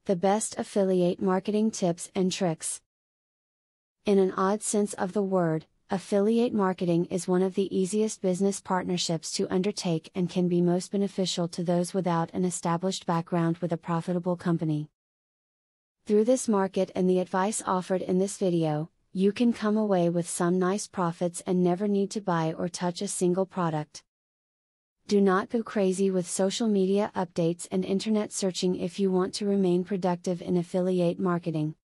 the best affiliate marketing tips and tricks. In an odd sense of the word, affiliate marketing is one of the easiest business partnerships to undertake and can be most beneficial to those without an established background with a profitable company. Through this market and the advice offered in this video, you can come away with some nice profits and never need to buy or touch a single product. Do not go crazy with social media updates and internet searching if you want to remain productive in affiliate marketing.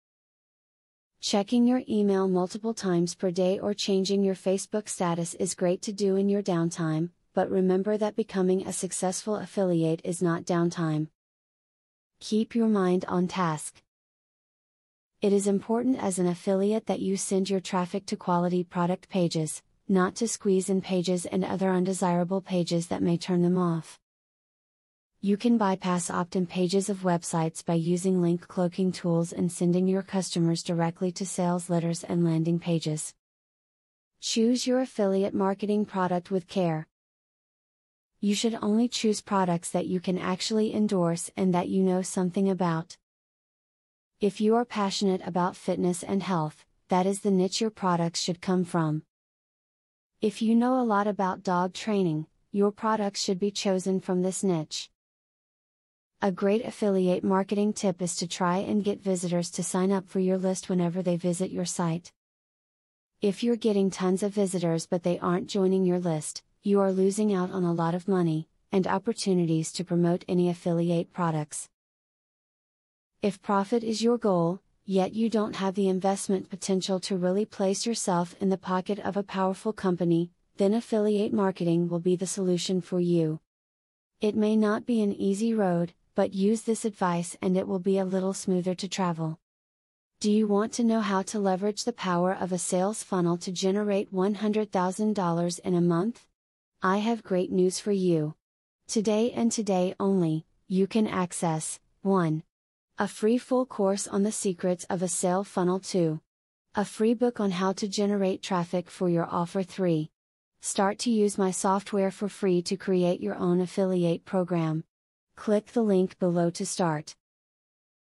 Checking your email multiple times per day or changing your Facebook status is great to do in your downtime, but remember that becoming a successful affiliate is not downtime. Keep your mind on task. It is important as an affiliate that you send your traffic to quality product pages, not to squeeze in pages and other undesirable pages that may turn them off. You can bypass opt-in pages of websites by using link cloaking tools and sending your customers directly to sales letters and landing pages. Choose your affiliate marketing product with care. You should only choose products that you can actually endorse and that you know something about. If you are passionate about fitness and health, that is the niche your products should come from. If you know a lot about dog training, your products should be chosen from this niche. A great affiliate marketing tip is to try and get visitors to sign up for your list whenever they visit your site. If you're getting tons of visitors but they aren't joining your list, you are losing out on a lot of money and opportunities to promote any affiliate products. If profit is your goal, yet you don't have the investment potential to really place yourself in the pocket of a powerful company, then affiliate marketing will be the solution for you. It may not be an easy road, but use this advice and it will be a little smoother to travel. Do you want to know how to leverage the power of a sales funnel to generate $100,000 in a month? I have great news for you. Today and today only, you can access 1. A free full course on the secrets of a sale funnel. 2. A free book on how to generate traffic for your offer. 3. Start to use my software for free to create your own affiliate program. Click the link below to start.